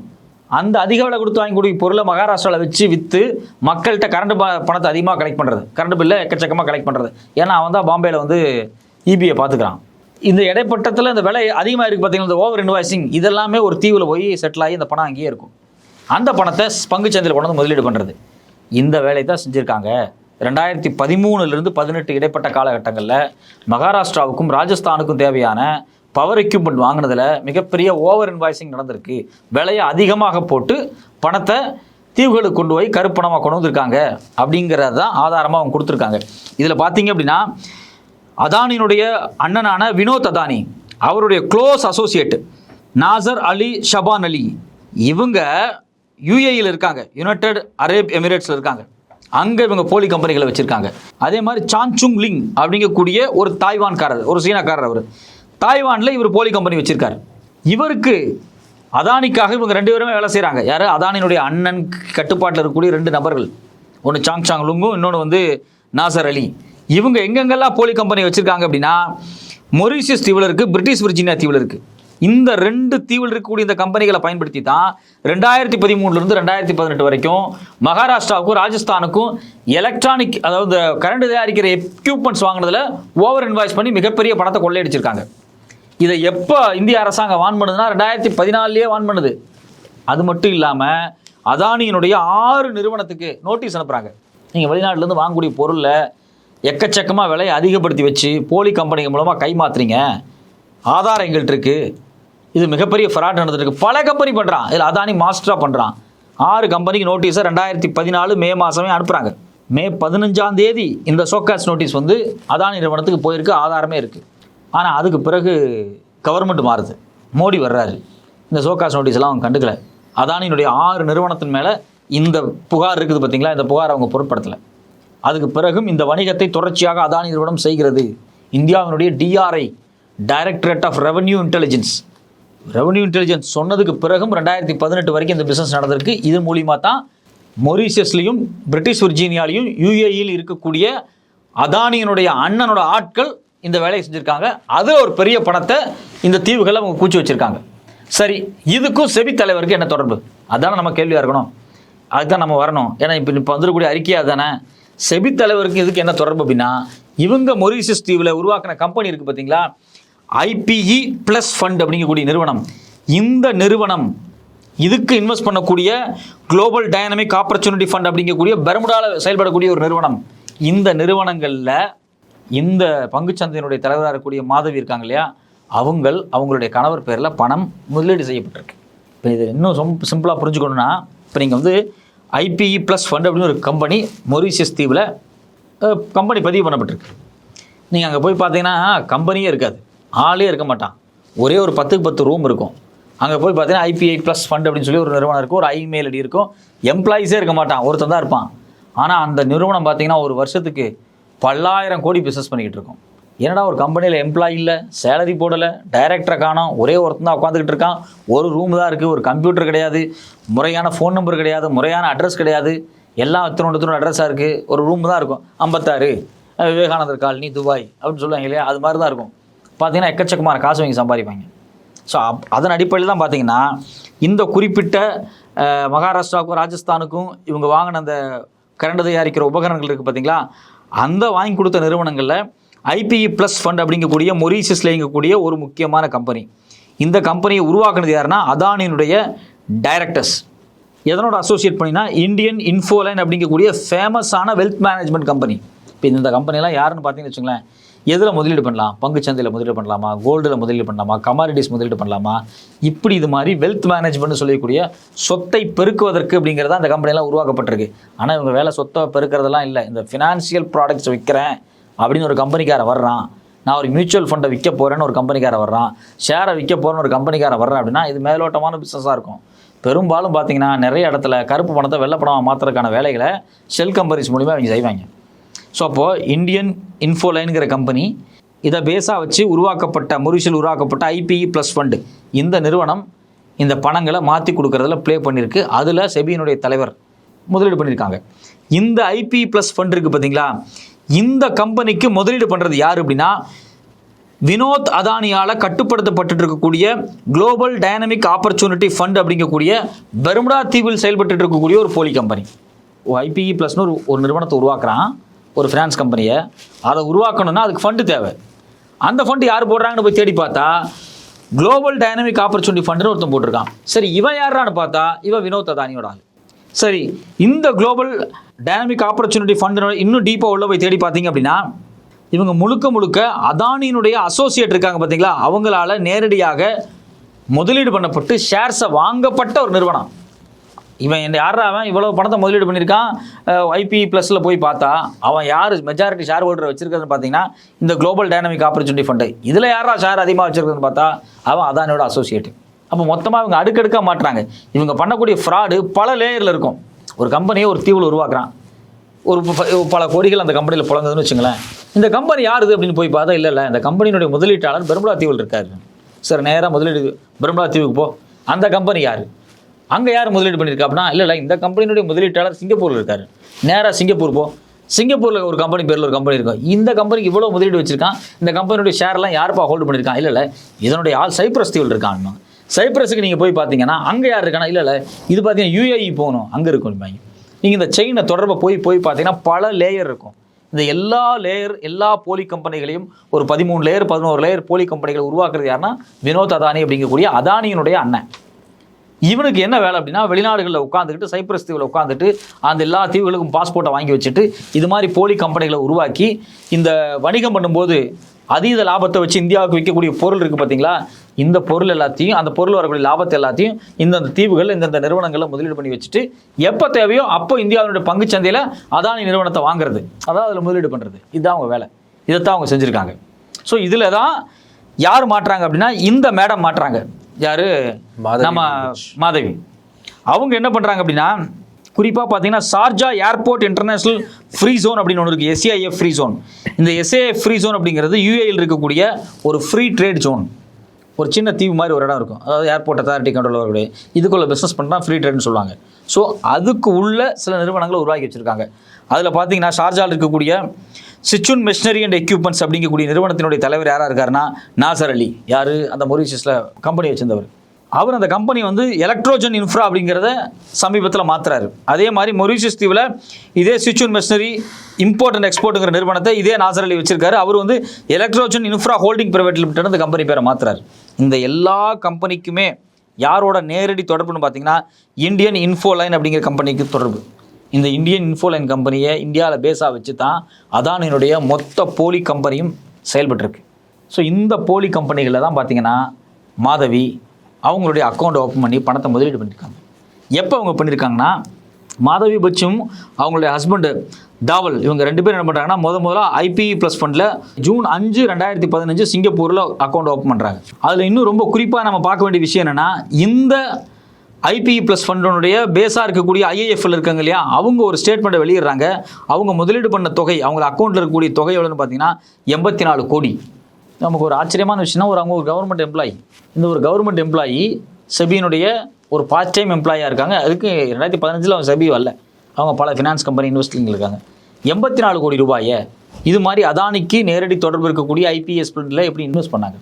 அந்த அதிக விலை கொடுத்து வாங்கி கொடுக்க பொருளை மகாராஷ்டிராவில் வச்சு விற்று மக்கள்கிட்ட கரண்ட் பணத்தை அதிகமாக கலெக்ட் பண்ணுறது, கரண்ட் பில்லை எக்கச்சக்கமாக கலெக்ட் பண்ணுறது. ஏன்னா அவன் தான் பாம்பேயில் வந்து இபியை பார்த்துக்கிறான். இந்த இடைப்பட்டத்தில் இந்த விலை அதிகமாக இருக்குது பார்த்தீங்கன்னா, இந்த ஓவர் இன்வாய்ஸிங் இதெல்லாமே ஒரு தீவில் போய் செட்டில் ஆகி இந்த பணம் அங்கேயே இருக்கும். அந்த பணத்தை பங்குச்சந்தையில் கொண்டு வந்து முதலீடு பண்ணுறது, இந்த வேலையை தான் செஞ்சுருக்காங்க. 2013 18 இடைப்பட்ட காலகட்டங்களில் மகாராஷ்டிராவுக்கும் ராஜஸ்தானுக்கும் தேவையான பவர் எக்யூப்மெண்ட் வாங்கினதில் மிகப்பெரிய ஓவர் இன்வாய்ஸிங் நடந்திருக்கு. விலையை அதிகமாக போட்டு பணத்தை தீவுகளுக்கு கொண்டு போய் கருப்பணமாக கொண்டு வந்திருக்காங்க அப்படிங்கிறது தான் ஆதாரமாக அவங்க கொடுத்துருக்காங்க. இதில் பார்த்தீங்க அப்படின்னா அதானியினுடைய அண்ணனான வினோத் அதானி, அவருடைய க்ளோஸ் அசோசியேட் நாசர் அலி ஷபான் அலி, இவங்க யுஏஇயில் இருக்காங்க, யுனைடெட் அரேப் எமிரேட்ஸில் இருக்காங்க. அங்கே இவங்க போலி கம்பெனிகளை வச்சுருக்காங்க. அதே மாதிரி சான்சுங் லிங் அப்படிங்கக்கூடிய ஒரு தாய்வான்காரர், ஒரு சீனாக்காரர், அவர் தாய்வானில் இவர் போலி கம்பெனி வச்சுருக்காரு. இவருக்கு அதானிக்காக இவங்க 2 பேருமே வேலை செய்கிறாங்க. யார்? அதானியினுடைய அண்ணன் கட்டுப்பாட்டில் இருக்கக்கூடிய 2 நபர்கள், ஒன்று சாங் லுங்கும், இன்னொன்று வந்து நாசர் அலி. இவங்க எங்கெங்கெல்லாம் போலி கம்பெனி வச்சுருக்காங்க அப்படின்னா மொரீஷியஸ் தீவில் இருக்குது, பிரிட்டிஷ் விர்ஜினியா தீவில் இருக்குது. இந்த 2 தீவில் இருக்கக்கூடிய இந்த கம்பெனிகளை பயன்படுத்தி தான் 2013 2018 வரைக்கும் மகாராஷ்டிராவுக்கும் ராஜஸ்தானுக்கும் எலக்ட்ரானிக், அதாவது கரண்ட் தயாரிக்கிற எக்யூப்மெண்ட்ஸ் வாங்கினதில் ஓவர் இன்வாய்ஸ் பண்ணி மிகப்பெரிய பணத்தை கொள்ளையடிச்சிருக்காங்க. இதை எப்போ இந்திய அரசாங்கம் வான் பண்ணுதுன்னா 2014 வான் பண்ணுது. அது மட்டும் இல்லாமல் அதானியினுடைய 6 நிறுவனத்துக்கு நோட்டீஸ் அனுப்புகிறாங்க. நீங்கள் வெளிநாட்டிலேருந்து வாங்கக்கூடிய பொருளில் எக்கச்சக்கமாக விலையை அதிகப்படுத்தி வச்சு போலி கம்பெனிகள் மூலமாக கைமாத்துறீங்க, ஆதாரம் எங்கள்கிட்ட இருக்குது, இது மிகப்பெரிய ஃப்ராட் நடந்துருக்கு. பல கம்பெனி பண்ணுறான். இதில் அதானி மாஸ்டராக பண்ணுறான். 6 கம்பெனிக்கு நோட்டீஸை 2014 மே மாதமே அனுப்புகிறாங்க. மே 15 இந்த ஷோகாஸ் நோட்டீஸ் வந்து அதானி நிறுவனத்துக்கு போயிருக்கு, ஆதாரமே இருக்குது. ஆனால் அதுக்கு பிறகு கவர்மெண்ட் மாறுது, மோடி வர்றாரு. இந்த ஷோகாஸ் நோட்டீஸ் எல்லாம் அவங்க கண்டுக்கல. அதானியினுடைய 6 நிறுவனத்தின் மேலே இந்த புகார் இருக்குது பார்த்தீங்களா, இந்த புகார் அவங்க பொருட்படுத்தலை. அதுக்கு பிறகும் இந்த வணிகத்தை தொடர்ச்சியாக அதானி நிறுவனம் செய்கிறது. இந்தியாவினுடைய DRI, Directorate of Revenue Intelligence சொன்னதுக்கு பிறகும் 2018 வரைக்கும் இந்த பிஸ்னஸ் நடந்திருக்கு. இது மூலிமா தான் மொரீஷியஸ்லையும் பிரிட்டிஷ் விர்ஜீனியாலையும் யூஏஇயில் இருக்கக்கூடிய அதானியினுடைய அண்ணனோட ஆட்கள் இந்த வேலையை செஞ்சுருக்காங்க. அது ஒரு பெரிய பணத்தை இந்த தீவுகளை அவங்க கூச்சி வச்சுருக்காங்க. சரி, இதுக்கும் செபி தலைவருக்கு என்ன தொடர்பு? அதானே நம்ம கேள்வியாக இருக்கணும். அதுதான் நம்ம வரணும். ஏன்னா இப்போ வந்துடக்கூடிய அறிக்கையாக தானே செபி தலைவருக்கு இதுக்கு என்ன தொடர்பு அப்படின்னா, இவங்க மொரீஷியஸ் தீவில் உருவாக்கின கம்பெனி இருக்குது பார்த்தீங்களா, ஐபிஇ ப்ளஸ் ஃபண்ட் அப்படிங்கக்கூடிய நிறுவனம். இந்த நிறுவனம் இதுக்கு இன்வெஸ்ட் பண்ணக்கூடிய குளோபல் டைனமிக் ஆப்பர்ச்சுனிட்டி ஃபண்ட் அப்படிங்கக்கூடிய பெர்முடாவில் செயல்படக்கூடிய ஒரு நிறுவனம். இந்த நிறுவனங்களில் இந்த பங்குச்சந்தையினுடைய தலைவராக இருக்கக்கூடிய மாதவி இருக்காங்க இல்லையா, அவங்களுடைய கணவர் பேரில் பணம் முதலீடு செய்யப்பட்டிருக்கு. இப்போ இது இன்னும் சிம்பிளாக புரிஞ்சுக்கணுன்னா, இப்போ நீங்கள் வந்து ஐபிஇ ப்ளஸ் ஃபண்ட் அப்படின்னு ஒரு கம்பெனி மொரீஷியஸ் தீவில் கம்பெனி பதிவு பண்ணப்பட்டிருக்கு. நீங்கள் அங்கே போய் பார்த்தீங்கன்னா கம்பெனியே இருக்காது, ஆளே இருக்க மாட்டான். ஒரே ஒரு 10க்கு 10 ரூம் இருக்கும். அங்கே போய் பார்த்தீங்கன்னா ஐபிஐ ப்ளஸ் ஃபண்ட் அப்படின்னு சொல்லி ஒரு நிறுவனம் இருக்கும், ஒரு இமெயில் ஐடி இருக்கும், எம்ப்ளாயிஸே இருக்க மாட்டான், ஒருத்தன் தான் இருப்பான். ஆனால் அந்த நிறுவனம் பார்த்தீங்கன்னா ஒரு வருஷத்துக்கு பல்லாயிரம் கோடி பிஸ்னஸ் பண்ணிக்கிட்டு இருக்கும். என்னடா ஒரு கம்பெனியில் எம்ப்ளாயி இல்லை, சேலரி போடலை, டைரக்டரை காணோம், ஒரே ஒருத்தன் தான் உட்காந்துக்கிட்டு இருக்கான், ஒரு ரூம் தான் இருக்குது, ஒரு கம்ப்யூட்டர் கிடையாது, முறையான ஃபோன் நம்பர் கிடையாது, முறையான அட்ரஸ் கிடையாது, எல்லாம் இத்தனோட அட்ரஸாக இருக்குது, ஒரு ரூம் தான் இருக்கும், 56 விவேகானந்தர் காலனி துபாய் அப்படின்னு சொல்லுவாங்க இல்லையா, அது மாதிரி தான் இருக்கும். பார்த்தீங்கன்னா எக்கச்சக்கமான காசு வாங்கி சம்பாதிப்பாங்க. ஸோ அதன் அடிப்படையில் தான் பார்த்தீங்கன்னா இந்த குறிப்பிட்ட மகாராஷ்டிராவுக்கும் ராஜஸ்தானுக்கும் இவங்க வாங்கின அந்த கரண்ட் தயாரிக்கிற உபகரணங்கள் இருக்குது பார்த்தீங்களா, அந்த வாங்கி கொடுத்த நிறுவனங்களில் ஐபிஇ ப்ளஸ் ஃபண்ட் அப்படிங்கக்கூடிய மொரீஷியஸில் இயங்கக்கூடிய ஒரு முக்கியமான கம்பெனி. இந்த கம்பெனியை உருவாக்குனது யாருன்னா அதானியினுடைய டைரக்டர்ஸ். எதனோட அசோசியேட் பண்ணினா இந்தியன் இன்ஃபோலைன் அப்படிங்கக்கூடிய ஃபேமஸான வெல்த் மேனேஜ்மெண்ட் கம்பெனி. இப்போ இந்த கம்பெனிலாம் யாருன்னு பார்த்தீங்கன்னு வச்சுங்களேன், எதில் முதலீடு பண்ணலாம், பங்குச்சந்தையில் முதலீடு பண்ணலாமா, கோல்டில் முதலீடு பண்ணலாமா, கமாடிட்டிஸ் முதலீடு பண்ணலாமா, இப்படி இது மாதிரி வெல்த் மேனேஜ்மெண்ட்னு சொல்லக்கூடிய சொத்தை பெருக்குவதற்கு அப்படிங்கிறத அந்த கம்பெனியெல்லாம் உருவாக்கப்பட்டிருக்கு. ஆனால் இவங்க வேலை சொத்தை பெருக்கிறதெல்லாம் இல்லை, இந்த ஃபினான்ஷியல் ப்ராடக்ட்ஸ் விற்கிறேன் அப்படின்னு ஒரு கம்பெனிக்கார வர்றான், நான் ஒரு மியூச்சுவல் ஃபண்டை விற்க போகிறேன்னு ஒரு கம்பெனிக்கார வர்றான், ஷேரை விற்க போகிறேன்னு ஒரு கம்பெனிக்கார வர்றேன் அப்படின்னா இது மேலோட்டமான பிஸ்னஸாக இருக்கும். பெரும்பாலும் பார்த்தீங்கன்னா நிறைய இடத்துல கருப்பு பணத்தை வெள்ளை பணமாக மாற்றுறதுக்கான வேலைகளை ஷெல் கம்பெனிஸ் மூலிமா அவங்க செய்வாங்க. ஸோ அப்போது இந்தியன் இன்ஃபோலைனுங்கிற கம்பெனி இதை பேஸாக வச்சு உருவாக்கப்பட்ட மொரீஷியஸில் உருவாக்கப்பட்ட ஐபிஇ ப்ளஸ் ஃபண்டு, இந்த நிறுவனம் இந்த பணங்களை மாற்றி கொடுக்குறதுல ப்ளே பண்ணியிருக்கு. அதில் செபியினுடைய தலைவர் முதலீடு பண்ணியிருக்காங்க. இந்த ஐபிஇ ப்ளஸ் ஃபண்ட் இருக்குது பார்த்தீங்களா, இந்த கம்பெனிக்கு முதலீடு பண்ணுறது யார் அப்படின்னா வினோத் அதானியால் கட்டுப்படுத்தப்பட்டு இருக்கக்கூடிய குளோபல் டைனமிக் ஆப்பர்ச்சுனிட்டி ஃபண்ட் அப்படிங்கக்கூடிய பெர்முடா தீவில் செயல்பட்டு இருக்கக்கூடிய ஒரு போலி கம்பெனி. ஐபிஇ ப்ளஸ்னு ஒரு நிறுவனத்தை உருவாக்குறான், ஒரு ஃபினான்ஸ் கம்பெனியை. அதை உருவாக்கணும்னா அதுக்கு ஃபண்டு தேவை. அந்த ஃபண்டு யார் போடுறாங்கன்னு போய் தேடி பார்த்தா குளோபல் டைனமிக் ஆப்பர்ச்சுனிட்டி ஃபண்டுன்னு ஒருத்தன் போட்டிருக்கான். சரி, இவன் யாரான்னு பார்த்தா இவன் வினோத் அதானியோட ஆள். சரி, இந்த குளோபல் டைனமிக் ஆப்பர்ச்சுனிட்டி ஃபண்டு இன்னும் டீப்பாக உள்ள போய் தேடி பார்த்தீங்க அப்படின்னா இவங்க முழுக்க அதானியினுடைய அசோசியேட் இருக்காங்க பார்த்தீங்களா, அவங்களால நேரடியாக முதலீடு பண்ணப்பட்டு ஷேர்ஸை வாங்கப்பட்ட ஒரு நிறுவனம். இவன் யாரா அவன் இவ்வளோ பணத்தை முதலீடு பண்ணியிருக்கான், ஐபிஇ ப்ளஸில் போய் பார்த்தா அவன் யார் மெஜாரிட்டி ஷேர் ஹோல்டரை வச்சிருக்கிறதுன்னு பார்த்தீங்கன்னா இந்த குளோபல் டைனமிக் ஆப்பர்ச்சுனிட்டி ஃபண்டு. இதில் யாரா ஷேர் அதிகமாக வச்சிருக்கிறதுன்னு பார்த்தா அவன் அதானியோட அசோசியேட். அப்போ மொத்தமாக இவங்க அடுக்கடுக்காக மாட்டுறாங்க. இவங்க பண்ணக்கூடிய ஃப்ராடு பல லேயரில் இருக்கும். ஒரு கம்பெனியை ஒரு தீவில் உருவாக்குறான், ஒரு பல கோடிகள் அந்த கம்பெனியில் புழங்குதுன்னு வச்சுங்களேன். இந்த கம்பெனி யாருது அப்படின்னு போய் பார்த்தா இல்லை இந்த கம்பெனியினுடைய முதலீட்டாளர் பெர்முடா தீவில் இருக்காரு. சார் நேராக முதலீடு பெர்முடா தீவுக்கு போ, அந்த கம்பெனி யார், அங்கே யார் முதலீடு பண்ணியிருக்கா அப்படின்னா இல்லை இந்த கம்பெனியுடைய முதலீட்டாளர் சிங்கப்பூரில் இருக்கார், நேராக சிங்கப்பூர் போ, சிங்கப்பூரில் ஒரு கம்பெனி பேரில் ஒரு கம்பெனி இருக்கும், இந்த கம்பெனிக்கு இவ்வளோ முதலீடு வச்சிருக்கான், இந்த கம்பெனியுடைய ஷேர்லாம் யாருப்பா ஹோல்டு பண்ணியிருக்கான், இல்லை இதனுடைய ஆள் சைப்ரஸ் தீவில் இருக்கான். சைப்ரஸுக்கு நீங்கள் போய் பார்த்தீங்கன்னா அங்கே யார் இருக்கானா, இல்லை இது பார்த்தீங்கன்னா யூஏஇ போகணும், அங்கே இருக்கும். நீங்கள் இந்த செயினை தொடர்பை போய் பார்த்தீங்கன்னா பல லேயர் இருக்கும். இந்த எல்லா போலி கம்பெனிகளையும் ஒரு 13 லேயர் 11 லேயர் போலி கம்பெனிகளை உருவாக்குறது யாருன்னா வினோத் அதானி அப்படிங்கக்கூடிய அதானியினுடைய அண்ணன். இவனுக்கு என்ன வேலை அப்படின்னா வெளிநாடுகளில் உட்காந்துக்கிட்டு சைப்ரஸ் தீவில் உட்காந்துட்டு அந்த எல்லா தீவுகளுக்கும் பாஸ்போர்ட்டை வாங்கி வச்சுட்டு இது மாதிரி போலி கம்பெனிகளை உருவாக்கி இந்த வணிகம் பண்ணும்போது அதீத லாபத்தை வச்சு இந்தியாவுக்கு விற்கக்கூடிய பொருள் இருக்குது பார்த்தீங்களா, இந்த பொருள் எல்லாத்தையும் அந்த பொருள் வரக்கூடிய லாபத்தை எல்லாத்தையும் இந்தந்த தீவுகள் இந்தந்த நிறுவனங்களில் முதலீடு பண்ணி வச்சுட்டு எப்போ தேவையோ அப்போ இந்தியாவினுடைய பங்குச்சந்தையில் அதானி நிறுவனத்தை வாங்குறது, அதாவது அதில் முதலீடு பண்ணுறது, இதுதான் அவங்க வேலை. இதைத்தான் அவங்க செஞ்சுருக்காங்க. ஸோ இதில் தான் யார் மாட்டுறாங்க அப்படின்னா இந்த மேடம் மாட்டுறாங்க. யார்? நம்ம மாதவி. அவங்க என்ன பண்ணுறாங்க அப்படின்னா குறிப்பாக பார்த்தீங்கன்னா Sharjah Airport International Free Zone அப்படின்னு ஒன்று இருக்குது, SAIF ஃப்ரீ ஜோன். இந்த SAIF ஃப்ரீ ஜோன் அப்படிங்கிறது யூஏயில் இருக்கக்கூடிய ஒரு ஃப்ரீ ட்ரேட் ஜோன். ஒரு சின்ன தீவு மாதிரி ஒரு இடம் இருக்கும், அதாவது ஏர்போர்ட் அத்தாரிட்டி கண்ட்ரோல் வரக்கூடிய இதுக்குள்ள பிஸ்னஸ் பண்ணால் ஃப்ரீ ட்ரேட்னு சொல்லுவாங்க. ஸோ அதுக்கு உள்ள சில நிறுவனங்களை உருவாக்கி வச்சுருக்காங்க. அதில் பார்த்தீங்கன்னா ஷார்ஜாவில் இருக்கக்கூடிய சிச்சுன் மெஷினரி அண்ட் எக்யூப்மெண்ட்ஸ் அப்படிங்கக்கூடிய நிறுவனத்தினுடைய தலைவர் யாராக இருக்காருன்னா நாசர் அலி. யார்? அந்த மொரீஷியஸில் கம்பெனி வச்சிருந்தவர். அவர் அந்த கம்பெனி வந்து எலக்ட்ரோஜன் இன்ஃப்ரா அப்படிங்கிறத சமீபத்தில் மாற்றுறாரு. அதே மாதிரி மொரீஷியஸ் தீவில் இதே சிச்சுன் மெஷினரி இம்போர்ட் அண்ட் எக்ஸ்போர்ட்டுங்கிற நிறுவனத்தை இதே நாசர் அலி வச்சிருக்காரு. அவர் வந்து எலக்ட்ரோஜன் இன்ஃப்ரா ஹோல்டிங் பிரைவேட் லிமிடெட் அந்த கம்பெனி பேரை மாற்றுறாரு. இந்த எல்லா கம்பெனிக்குமே யாரோட நேரடி தொடர்புன்னு பார்த்தீங்கன்னா இந்தியன் இன்ஃபோலைன் அப்படிங்கிற கம்பெனிக்கு தொடர்பு. இந்த இந்தியன் இன்ஃபோலைன் கம்பெனியை இந்தியாவில் பேஸாக வச்சு தான் அதானியினுடைய மொத்த போலி கம்பெனியும் செயல்பட்டுருக்கு. ஸோ இந்த போலி கம்பெனிகளில் தான் பார்த்தீங்கன்னா மாதவி அவங்களுடைய அக்கௌண்ட் ஓப்பன் பண்ணி பணத்தை முதலீடு பண்ணியிருக்காங்க. எப்போ அவங்க பண்ணியிருக்காங்கன்னா மாதவி பச்சும் அவங்களுடைய ஹஸ்பண்டு தாவல் இவங்க 2 பேரும் என்ன பண்ணுறாங்கன்னா முதல்ல ஐபிஇ ப்ளஸ் ஃபண்டில் ஜூன் 5, 2015 சிங்கப்பூரில் அக்கௌண்ட் ஓப்பன் பண்ணுறாங்க. அதில் இன்னும் ரொம்ப குறிப்பாக நம்ம பார்க்க வேண்டிய விஷயம் என்னென்னா இந்த ஐபிஇ ப்ளஸ் ஃபண்டனுடைய பேஸாக இருக்கக்கூடிய ஐஏஎஃப்எல் இருக்காங்க இல்லையா, அவங்க ஒரு ஸ்டேட்மெண்ட்டை வெளியிடுறாங்க. அவங்க முதலீடு பண்ண தொகை அவங்க அக்கௌண்ட்டில் இருக்கக்கூடிய தொகை எவ்வளோன்னு பார்த்தீங்கன்னா 84 கோடி. நமக்கு ஒரு ஆச்சரியமான விஷயம்னா அவங்க ஒரு கவர்மெண்ட் எம்ப்ளாயி. இந்த ஒரு கவர்மெண்ட் எம்ப்ளாயி செபியினுடைய ஒரு பார்ட் டைம் எம்ப்ளாயாக இருக்காங்க. அதுக்கு 2015 அவங்க செபி வரல, அவங்க பல ஃபினான்ஸ் கம்பெனி இன்வெஸ்டிங்கில் இருக்காங்க. 84 கோடி ரூபாயை இது மாதிரி அதானிக்கு நேரடி தொடர்பு இருக்கக்கூடிய ஐபிஎஸ் ஃபண்டில் எப்படி இன்வெஸ்ட் பண்ணாங்க?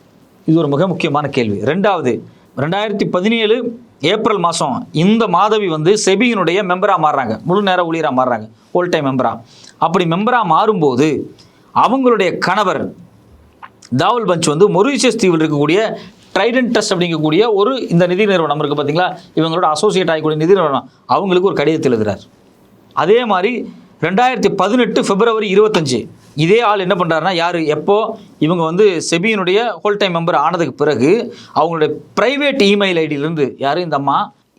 இது ஒரு மிக முக்கியமான கேள்வி. ரெண்டாவது, 2017 ஏப்ரல் மாதம் இந்த மாதவி வந்து செபியினுடைய மெம்பராக மாறுறாங்க, முழு நேர ஊழியராக மாறுறாங்க, ஹோல் டைம் மெம்பராக. அப்படி மெம்பராக மாறும்போது அவங்களுடைய கணவர் தாவல் பஞ்ச் வந்து மொரீஷியஸ் தீவில் இருக்கக்கூடிய ட்ரைடன்ட் ட்ரஸ்ட் அப்படிங்கக்கூடிய ஒரு இந்த நிதி நிறுவனம் இருக்குது பார்த்தீங்களா, இவங்களோட அசோசியேட் ஆகக்கூடிய நிதி நிறுவனம், அவங்களுக்கு ஒரு கடிதத்தில் எழுதுறார். அதே மாதிரி 2018 பிப்ரவரி 25 இதே ஆள் என்ன பண்ணுறாருன்னா யார் எப்போ இவங்க வந்து செபியினுடைய ஹோல் டைம் மெம்பர் ஆனதுக்கு பிறகு அவங்களுடைய ப்ரைவேட் இமெயில் ஐடியிலேருந்து யார் இந்த அம்மா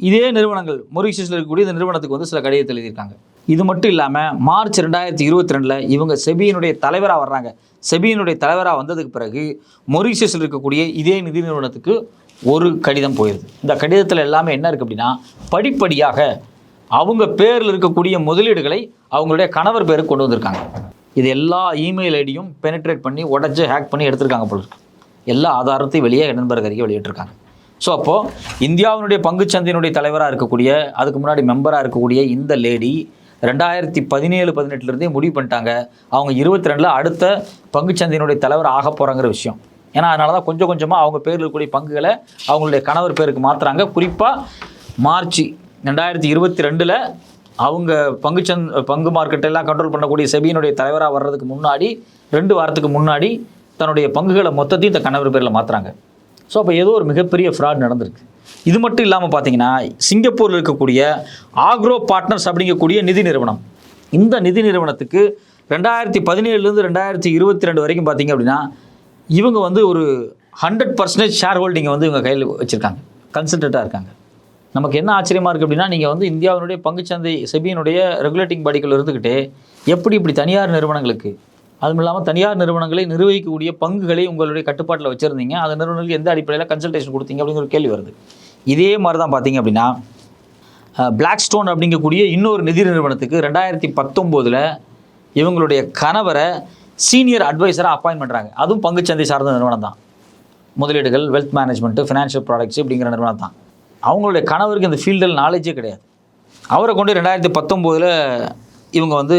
இதே நிறுவனங்கள் மொரீஷியஸில் இருக்கக்கூடிய இந்த நிறுவனத்துக்கு வந்து சில கடிதத்தில் எழுதியிருக்காங்க. இது மட்டும் இல்லாமல் மார்ச் 2022 இவங்க செபியினுடைய தலைவராக வர்றாங்க. செபியினுடைய தலைவராக வந்ததுக்கு பிறகு மொரீஷியஸில் இருக்கக்கூடிய இதே நிதி நிறுவனத்துக்கு ஒரு கடிதம் போயிடுது. இந்த கடிதத்தில் எல்லாமே என்ன இருக்குது அப்படின்னா படிப்படியாக அவங்க பேரில் இருக்கக்கூடிய முதலீடுகளை அவங்களுடைய கணவர் பேருக்கு கொண்டு வந்திருக்காங்க. இது எல்லா இமெயில் ஐடியும் பெனிட்ரேட் பண்ணி உடச்சி ஹேக் பண்ணி எடுத்திருக்காங்க போல இருக்கு. எல்லா ஆதாரத்தையும் வெளியே எடன்பர்க் அறிக்கை வெளியிட்டிருக்காங்க. ஸோ அப்போது இந்தியாவினுடைய பங்குச்சந்தையினுடைய தலைவராக இருக்கக்கூடிய அதுக்கு முன்னாடி மெம்பராக இருக்கக்கூடிய இந்த லேடி 2017-18 முடிவு பண்ணிட்டாங்க அவங்க 22 அடுத்த பங்குச்சந்தையினுடைய தலைவர் ஆக போகிறாங்கிற விஷயம். ஏன்னா அதனால தான் கொஞ்சம் கொஞ்சமாக அவங்க பேரில் இருக்கக்கூடிய பங்குகளை அவங்களுடைய கணவர் பேருக்கு மாற்றுறாங்க. குறிப்பாக மார்ச் 2022 அவங்க பங்கு மார்க்கெட்டெல்லாம் கண்ட்ரோல் பண்ணக்கூடிய செபியினுடைய தலைவராக வர்றதுக்கு முன்னாடி 2 வாரத்துக்கு முன்னாடி தன்னுடைய பங்குகளை மொத்தத்தையும் இந்த கணவர் பேரில் மாற்றுறாங்க. ஸோ அப்போ ஏதோ ஒரு மிகப்பெரிய ஃப்ராட் நடந்திருக்கு. இது மட்டும் இல்லாமல் பார்த்தீங்கன்னா சிங்கப்பூரில் இருக்கக்கூடிய ஆக்ரோ பார்ட்னர்ஸ் அப்படிங்கக்கூடிய நிதி நிறுவனம், இந்த நிதி நிறுவனத்துக்கு 2017 2022 வரைக்கும் பார்த்தீங்க அப்படின்னா இவங்க வந்து ஒரு 100% ஷேர் ஹோல்டிங்கை வந்து இவங்க கையில் வச்சுருக்காங்க, கன்சல்டண்ட்டாக இருக்காங்க. நமக்கு என்ன ஆச்சரியமாக இருக்குது அப்படின்னா நீங்கள் வந்து இந்தியாவினுடைய பங்குச்சந்தை செபியினுடைய ரெகுலேட்டிங் பாடிகள் இருந்துக்கிட்டே எப்படி இப்படி தனியார் நிறுவனங்களுக்கு அதுவும் இல்லாமல் தனியார் நிறுவனங்களை நிர்வகிக்கக்கூடிய பங்குகளை உங்களுடைய கட்டுப்பாட்டில் வச்சுருந்தீங்க, அந்த நிறுவனங்களுக்கு எந்த அடிப்படையில் கன்சல்டேஷன் கொடுத்தீங்க அப்படிங்கிற ஒரு கேள்வி வருது. இதே மாதிரி தான் பார்த்தீங்க அப்படின்னா பிளாக் ஸ்டோன் அப்படிங்கக்கூடிய இன்னொரு நிதி நிறுவனத்துக்கு 2019 இவங்களுடைய கணவரை சீனியர் அட்வைசராக அப்பாயின்ட் பண்ணுறாங்க. அதுவும் பங்குச்சந்தை சார்ந்த நிறுவனம் தான், முதலீடுகள், வெல்த் மேனேஜ்மெண்ட்டு, ஃபினான்ஷியல் ப்ராடக்ட்ஸ் இப்படிங்கிற நிறுவனம் தான். அவங்களுடைய கணவருக்கு இந்த ஃபீல்டில் நாலேஜே கிடையாது. அவரை கொண்டு 2019 இவங்க வந்து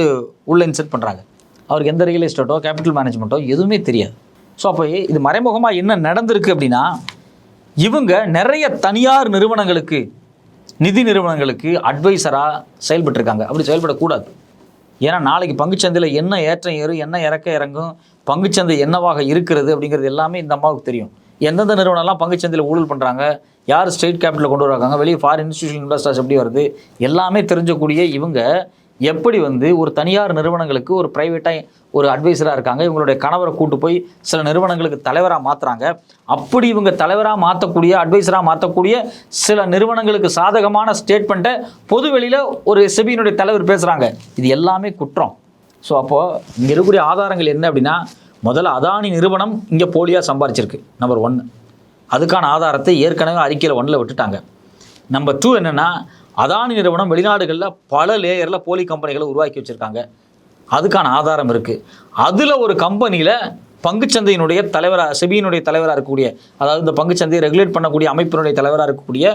உள்ளே இன்செர்ட் பண்ணுறாங்க. அவருக்கு எந்த ரியல் எஸ்டேட்டோ கேபிட்டல் மேனேஜ்மெண்ட்டோ எதுவுமே தெரியாது. ஸோ அப்போ இது மறைமுகமாக என்ன நடந்திருக்கு அப்படின்னா இவங்க நிறைய தனியார் நிறுவனங்களுக்கு நிதி நிறுவனங்களுக்கு அட்வைசராக செயல்பட்டுருக்காங்க. அப்படி செயல்படக்கூடாது. ஏன்னா நாளைக்கு பங்குச்சந்தையில் என்ன ஏற்றம் ஏறும், என்ன இறக்க இறங்கும், பங்குச்சந்தை என்னவாக இருக்கிறது அப்படிங்கிறது எல்லாமே இந்த அம்மாவுக்கு தெரியும். எந்தெந்த நிறுவனம்லாம் பங்குச்சந்தையில் ஊழல் பண்ணுறாங்க, யார் ஸ்டேட் கேபிட்டலில் கொண்டு வராங்க, வெளியே ஃபாரின் இன்ஸ்டியூஷன் இன்வெஸ்டர்ஸ் எப்படி வருது, எல்லாமே தெரிஞ்சக்கூடிய இவங்க எப்படி வந்து ஒரு தனியார் நிறுவனங்களுக்கு ஒரு ப்ரைவேட்டாக ஒரு அட்வைசராக இருக்காங்க. இவங்களுடைய கணவரை கூட்டு போய் சில நிறுவனங்களுக்கு தலைவராக மாற்றுறாங்க. அப்படி இவங்க தலைவராக மாற்றக்கூடிய அட்வைசராக மாற்றக்கூடிய சில நிறுவனங்களுக்கு சாதகமான ஸ்டேட்மெண்ட்டை பொது வெளியில் ஒரு செபியினுடைய தலைவர் பேசுகிறாங்க. இது எல்லாமே குற்றம். ஸோ அப்போது இங்கே இருக்கக்கூடிய ஆதாரங்கள் என்ன அப்படின்னா முதல்ல அதானி நிறுவனம் இங்கே போலியாக சம்பாரிச்சிருக்கு, நம்பர் 1. அதுக்கான ஆதாரத்தை ஏற்கனவே அறிக்கையில் 1 விட்டுட்டாங்க. நம்பர் 2 என்னென்னா அதானி நிறுவனம் வெளிநாடுகளில் பல லேயரில் போலி கம்பெனிகளை உருவாக்கி வச்சுருக்காங்க. அதுக்கான ஆதாரம் இருக்குது. அதில் ஒரு கம்பெனியில் பங்குச்சந்தையினுடைய தலைவராக, செபியினுடைய தலைவராக இருக்கக்கூடிய, அதாவது இந்த பங்குச்சந்தையை ரெகுலேட் பண்ணக்கூடிய அமைப்பினுடைய தலைவராக இருக்கக்கூடிய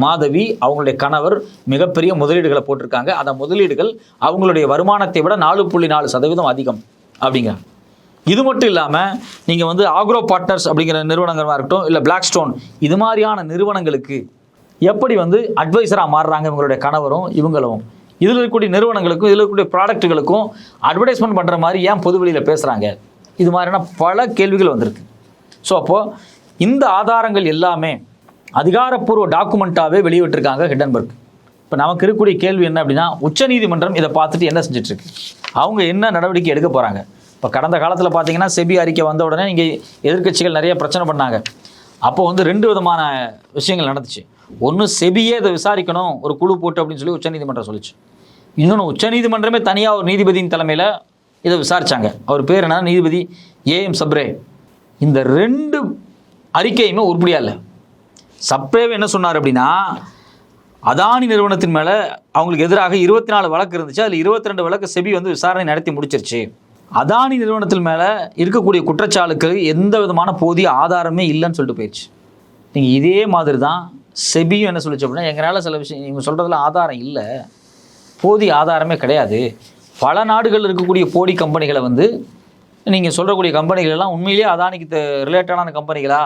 மாதவி அவங்களுடைய கணவர் மிகப்பெரிய முதலீடுகளை போட்டிருக்காங்க. அந்த முதலீடுகள் அவங்களுடைய வருமானத்தை விட 4.4% அதிகம் அப்படிங்கிறாங்க. இது மட்டும் இல்லாமல் நீங்கள் வந்து ஆக்ரோ பார்ட்னர்ஸ் அப்படிங்கிற நிறுவனங்களாக இருக்கட்டும், இல்லை பிளாக் ஸ்டோன், இது மாதிரியான நிறுவனங்களுக்கு எப்படி வந்து அட்வைசராக மாறுறாங்க இவங்களுடைய கணவரும் இவங்களும், இதில் இருக்கக்கூடிய நிறுவனங்களுக்கும் இதில் இருக்கக்கூடிய ப்ராடக்ட்டுகளுக்கும் அட்வர்டைஸ்மெண்ட் பண்ணுற மாதிரி ஏன் பொது வெளியில் பேசுகிறாங்க, இது மாதிரியான பல கேள்விகள் வந்திருக்கு. ஸோ அப்போது இந்த ஆதாரங்கள் எல்லாமே அதிகாரப்பூர்வ டாக்குமெண்ட்டாகவே வெளியிட்டிருக்காங்க ஹிண்டன்பர்க். இப்போ நமக்கு இருக்கக்கூடிய கேள்வி என்ன அப்படின்னா, உச்சநீதிமன்றம் இதை பார்த்துட்டு என்ன செஞ்சிட்ருக்கு, அவங்க என்ன நடவடிக்கை எடுக்க போகிறாங்க. இப்போ கடந்த காலத்தில் பார்த்தீங்கன்னா செபி அறிக்கை வந்த உடனே இங்கே எதிர்க்கட்சிகள் நிறைய பிரச்சனை பண்ணாங்க. அப்போ வந்து 2 விதமான விஷயங்கள் நடந்துச்சு. ஒன்று, செபியே இதை விசாரிக்கணும் ஒரு குழு போட்டு அப்படின்னு சொல்லி உச்சநீதிமன்றம் சொல்லிச்சு. இன்னொன்று, உச்சநீதிமன்றமே தனியாக ஒரு நீதிபதியின் தலைமையில் இதை விசாரித்தாங்க. அவர் பேர் என்ன, நீதிபதி ஏஎம் சப்ரே. இந்த 2 அறிக்கையுமே உருப்படியா இல்லை. சப்ரேவே என்ன சொன்னார் அப்படின்னா, அதானி நிறுவனத்தின் மேலே அவங்களுக்கு எதிராக 24 வழக்கு இருந்துச்சு, அதில் 22 வழக்கு செபி வந்து விசாரணை நடத்தி முடிச்சிருச்சு. அதானி நிறுவனத்தின் மேலே இருக்கக்கூடிய குற்றச்சாட்டுக்கு எந்த விதமான போதிய ஆதாரமே இல்லைன்னு சொல்லிட்டு போயிடுச்சு. நீங்கள் இதே மாதிரி தான் செபியும் என்ன சொல்லிச்சு அப்படின்னா, எங்களால் சில விஷயம் நீங்கள் சொல்கிறதுல ஆதாரம் இல்லை, போதிய ஆதாரமே கிடையாது. பல நாடுகள் இருக்கக்கூடிய போடி கம்பெனிகளை வந்து நீங்கள் சொல்லக்கூடிய கம்பெனிகள் எல்லாம் உண்மையிலேயே அதானிக்கு ரிலேட்டடான கம்பெனிகளா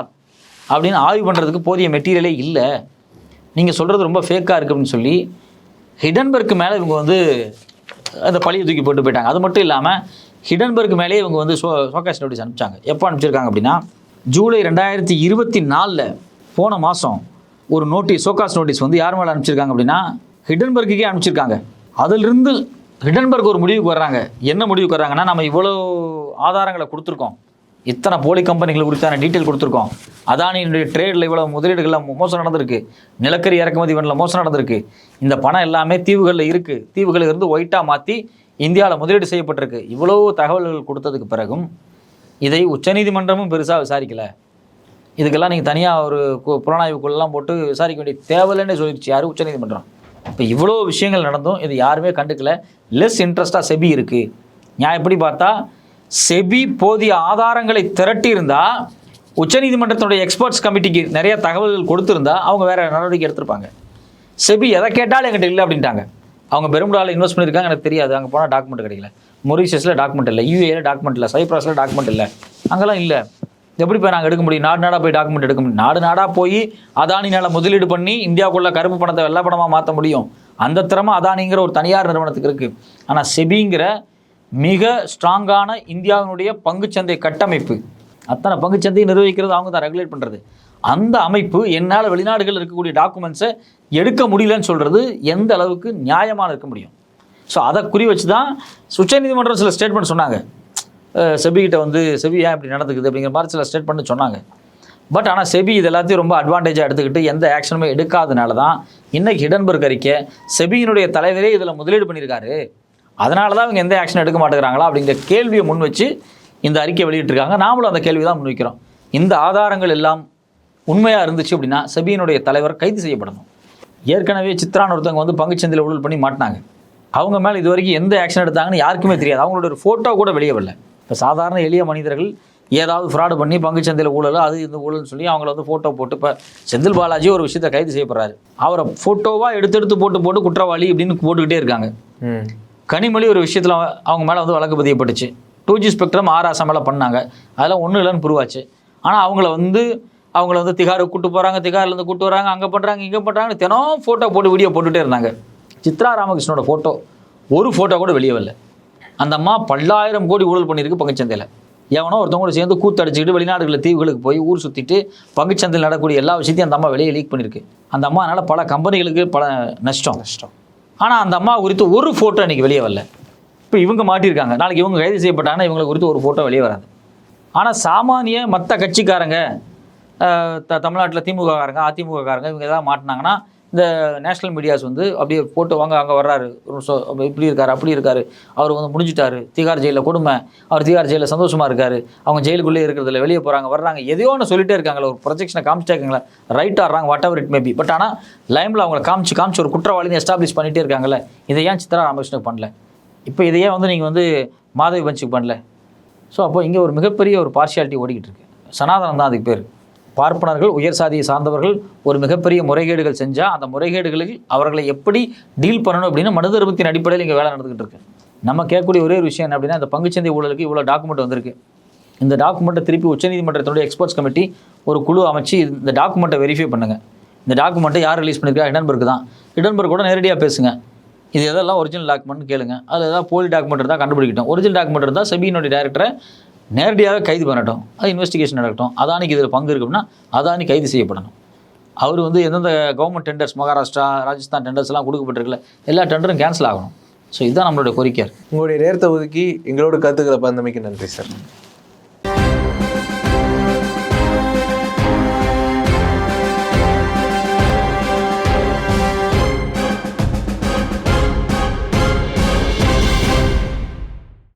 அப்படின்னு ஆய்வு பண்ணுறதுக்கு போதிய மெட்டீரியலே இல்லை, நீங்கள் சொல்கிறது ரொம்ப ஃபேக்காக இருக்குது அப்படின்னு சொல்லி ஹிண்டன்பர்க் மேலே இவங்க வந்து அந்த பழியை தூக்கி போட்டு போயிட்டாங்க. அது மட்டும் இல்லாமல் ஹிண்டன்பர்க் மேலே இவங்க வந்து ஷோகாஸ் நோட்டீஸ் அனுப்பிச்சாங்க. எப்போ அனுப்பிச்சிருக்காங்க அப்படின்னா, ஜூலை 2024 போன மாதம் ஒரு நோட்டீஸ், ஷோகாஸ் நோட்டீஸ் வந்து யார் மேலே அனுப்பிச்சிருக்காங்க அப்படின்னா ஹிண்டன்பர்க்குக்கே அனுப்பிச்சிருக்காங்க. அதிலிருந்து ஹிண்டன்பர்க் ஒரு முடிவுக்கு வர்றாங்க. என்ன முடிவுக்கு வர்றாங்கன்னா, நம்ம இவ்வளோ ஆதாரங்களை கொடுத்துருக்கோம், இத்தனை போலி கம்பெனிகள் குறித்தான டீட்டெயில் கொடுத்துருக்கோம், அதானியினுடைய ட்ரேடில் இவ்வளோ முதலீடுகளில் மோசம் நடந்திருக்கு, நிலக்கரி இறக்குமதி வண்டில் மோசம் நடந்திருக்கு, இந்த பணம் எல்லாமே தீவுகளில் இருக்குது, தீவுகளில் இருந்து ஒயிட்டாக மாற்றி இந்தியாவில் முதலீடு செய்யப்பட்டிருக்கு, இவ்வளோ தகவல்கள் கொடுத்ததுக்கு பிறகும் இதை உச்சநீதிமன்றமும் பெருசாக விசாரிக்கலை, இதுக்கெல்லாம் நீங்கள் தனியாக ஒரு புலனாய்வுக்குள்ளெல்லாம் போட்டு விசாரிக்க வேண்டிய தேவையில்லைன்னு சொல்லிடுச்சு யார், உச்சநீதிமன்றம். இப்போ இவ்வளோ விஷயங்கள் நடந்தும் இது யாருமே கண்டுக்கல. லெஸ் இன்ட்ரெஸ்டாக செபி இருக்குது. நான் எப்படி பார்த்தா செபி போதிய ஆதாரங்களை திரட்டி இருந்தால், உச்சநீதிமன்றத்தினுடைய எக்ஸ்பர்ட்ஸ் கமிட்டிக்கு நிறைய தகவல்கள் கொடுத்துருந்தா அவங்க வேறு நடவடிக்கை எடுத்திருப்பாங்க. செபி எதை கேட்டாலும் எங்கிட்ட இல்லை அப்படின்ட்டாங்க. அவங்க பெருமுடாவில் இன்வெஸ்ட் பண்ணியிருக்காங்க, எனக்கு தெரியாது, அங்கே போனால் டாக்குமெண்ட் கிடைக்கல, மொரிஷியஸில் டாக்குமெண்ட் இல்லை, யூஏல டாக்குமெண்ட் இல்லை, சைப்ரஸில் டாக்குமெண்ட் இல்லை, அங்கெல்லாம் இல்லை. எப்படி போய் நாங்கள் எடுக்க முடியும், நாடாக போய் டாக்குமெண்ட் எடுக்க முடியும், நாடாக போய் அதானியால் முதலீடு பண்ணி இந்தியாவுக்குள்ள கருப்பு பணத்தை வெள்ளை பணமாக மாற்ற முடியும். அந்த திறமை அதானிங்கிற ஒரு தனியார் நிறுவனத்துக்கு இருக்குது. ஆனால் செபிங்கிற மிக ஸ்ட்ராங்கான இந்தியாவினுடைய பங்குச்சந்தை கட்டமைப்பு, அத்தனை பங்குச்சந்தையை நிர்வகிக்கிறது அவங்க தான், ரெகுலேட் பண்ணுறது. அந்த அமைப்பு என்னால் வெளிநாடுகளில் இருக்கக்கூடிய டாக்குமெண்ட்ஸை எடுக்க முடியலன்னு சொல்கிறது எந்த அளவுக்கு நியாயமாக இருக்க முடியும். ஸோ அதை குறி வச்சு தான் உச்சநீதிமன்றம் சில ஸ்டேட்மெண்ட் சொன்னாங்க. செபிகிட்ட வந்து செபி ஏன் இப்படி நடந்துக்குது அப்படிங்கிற மாதிரி சில ஸ்டேட்மெண்ட் சொன்னாங்க. பட் ஆனால் செபி இது எல்லாத்தையும் ரொம்ப அட்வான்டேஜாக எடுத்துக்கிட்டு எந்த ஆக்ஷனுமே எடுக்காதனால தான் இன்றைக்கி ஹிண்டன்பர்க் அறிக்கை செபியினுடைய தலைவரே இதில் முதலீடு பண்ணியிருக்காரு, அதனால தான் அவங்க எந்த ஆக்ஷன் எடுக்க மாட்டேங்கிறாங்களா அப்படிங்கிற கேள்வியை முன் வச்சு இந்த அறிக்கை வெளியிட்டிருக்காங்க. நாமளும் அந்த கேள்வி தான் முன்வைக்கிறோம். இந்த ஆதாரங்கள் எல்லாம் உண்மையாக இருந்துச்சு அப்படின்னா செபியினுடைய தலைவர் கைது செய்யப்படணும். ஏற்கனவே சித்ரான்னு ஒருத்தவங்க வந்து பங்குச்சந்தையில் ஊழல் பண்ணி மாட்டினாங்க. அவங்க மேலே இது வரைக்கும் எந்த ஆக்ஷன் எடுத்தாங்கன்னு யாருக்குமே தெரியாது. அவங்களோட ஒரு ஃபோட்டோ கூட வெளியே வரல. இப்போ சாதாரண எளிய மனிதர்கள் ஏதாவது ஃப்ராடு பண்ணி பங்குச்சந்தையில் ஊழல், அது இந்த ஊழல்னு சொல்லி அவங்கள வந்து ஃபோட்டோ போட்டு, இப்போ செந்தில் பாலாஜி ஒரு விஷயத்தை கைது செய்யப்படுறாரு, அவரை ஃபோட்டோவாக எடுத்து போட்டு குற்றவாளி அப்படின்னு போட்டுக்கிட்டே இருக்காங்க. கனிமொழி ஒரு விஷயத்தில் அவங்க மேலே வந்து வழக்கு பதியப்பட்டுச்சு, 2G ஸ்பெக்ட்ரம் ஆராசா மேலே பண்ணாங்க, அதெல்லாம் ஒன்றும் இல்லைன்னு புரிவாச்சு. ஆனால் அவங்கள வந்து திகாருக்கு கூட்டு போகிறாங்க, திகாரிலேருந்து கூட்டு வராங்க, அங்கே பண்ணுறாங்க இங்கே பண்ணுறாங்கன்னு தினம் ஃபோட்டோ போட்டு வீடியோ போட்டுகிட்டே இருந்தாங்க. சித்ரா ராமகிருஷ்ணனோட ஃபோட்டோ ஒரு ஃபோட்டோ கூட வெளியே வரல. அந்த அம்மா பல்லாயிரம் கோடி ஊழல் பண்ணியிருக்கு பங்குச்சந்தையில். எவனோ ஒருத்தவங்க கூட சேர்ந்து கூத்தடிச்சுக்கிட்டு வெளிநாடுகளில் தீவுகளுக்கு போய் ஊர் சுற்றிட்டு பங்குச்சந்தையில் நடக்கக்கூடிய எல்லா விஷயத்தையும் அந்த அம்மா வெளியே லீக் பண்ணியிருக்கு. அந்த அம்மானால பல கம்பெனிகளுக்கு பல நஷ்டம். ஆனால் அந்த அம்மா குறித்து ஒரு ஃபோட்டோ இன்றைக்கி வெளியே வரல. இப்போ இவங்க மாட்டியிருக்காங்க, நாளைக்கு இவங்க கைது செய்யப்பட்டாங்கன்னா இவங்களை குறித்து ஒரு ஃபோட்டோ வெளியே வராது. ஆனால் சாமானிய மற்ற கட்சிக்காரங்க, தமிழ்நாட்டில் திமுககாரங்க, அதிமுககாரங்க இவங்க எதாவது மாட்டினாங்கன்னா இந்த நேஷ்னல் மீடியாஸ் வந்து அப்படியே போட்டு வாங்க, அங்கே வர்றாரு, இப்படி இருக்காரு, அப்படி இருக்காரு, அவர் வந்து முடிஞ்சிட்டாரு, திகார் ஜெயிலில் கொடுமை, அவர் திகார் ஜெயிலில் சந்தோஷமாக இருக்காரு, அவங்க ஜெயிலுக்குள்ளே இருக்கிறதுல வெளியே போகிறாங்க வர்றாங்க, எதையோ ஒன்று சொல்லிட்டே இருக்காங்களே, ஒரு ப்ரொஜெக்ஷனை காமிச்சிட்டாங்களே, ரைட் ஆடுறாங்க, what ever it maybe. But ஆனால் லைமில் அவங்களை காமிச்சு ஒரு குற்றவாளின்னு எஸ்டாப்ளிஷ் பண்ணிகிட்டே இருக்காங்களே, இதை ஏன் சித்ரா ராமகிருஷ்ணனுக்கு பண்ணல? இப்போ இதையே வந்து நீங்கள் வந்து மாதவி பஞ்சுக்கு பண்ணல? ஸோ அப்போ இங்கே ஒரு மிகப்பெரிய ஒரு பார்ஷியாலிட்டி ஓடிக்கிட்டு இருக்கு. சனாதனம் தான் அதுக்கு பேர். பார்ப்பனர்கள், உயர் சாதியை சார்ந்தவர்கள் ஒரு மிகப்பெரிய முறைகேடுகள் செஞ்சால் அந்த முறைகேடுகளில் அவர்களை எப்படி டீல் பண்ணணும் அப்படின்னு மனு தர்மத்தின் அடிப்படையில் இங்கே வேலை நடந்துகிட்டு இருக்கு. நம்ம கேட்கக்கூடிய ஒரே ஒரு விஷயம் என்ன அப்படின்னா, இந்த பங்குச்சந்தை ஊழலுக்கு இவ்வளோ டாக்குமெண்ட் வந்திருக்கு. இந்த டாக்குமெண்ட்டை திருப்பி உச்சநீதிமன்றத்தினுடைய எக்ஸ்பர்ட்ஸ் கமிட்டி ஒரு குழு அமைச்சு இந்த டாக்குமெண்ட்டை வெரிஃபை பண்ணுங்கள். இந்த டாக்குமெண்ட்டை யார் ரிலீஸ் பண்ணியிருக்கா? ஹிண்டன்பர்க் தான். ஹிண்டன்பர்க் கூட நேரடியாக பேசுங்க. இது எதெல்லாம் ஒரிஜினல் டாக்குமெண்ட் கேளுங்க. அது எதாவது போலி டாக்குமெண்ட் இருந்தால் கண்டுபிடிக்கட்டும். ஒரிஜினல் டாக்குமெண்ட் இருந்தால் செபியினுடைய டைரக்டரை நேரடியாக கைது பண்ணட்டும். அது இன்வெஸ்டிகேஷன் நடக்கட்டும். அதானிக்கு இதில் பங்கு இருக்குன்னா அதானி கைது செய்யப்படணும். அவர் வந்து எந்தெந்த government tenders, Maharashtra, Rajasthan tenders எல்லாம் கொடுக்கப்பட்டிருக்கல, எல்லா டெண்டரும் கேன்சல் ஆகணும். ஸோ இதுதான் நம்மளுடைய கோரிக்கை. உங்களுடைய நேரத்தை ஒதுக்கி எங்களோட கருத்துக்களை பகிர்ந்தமைக்கு நன்றி சார்.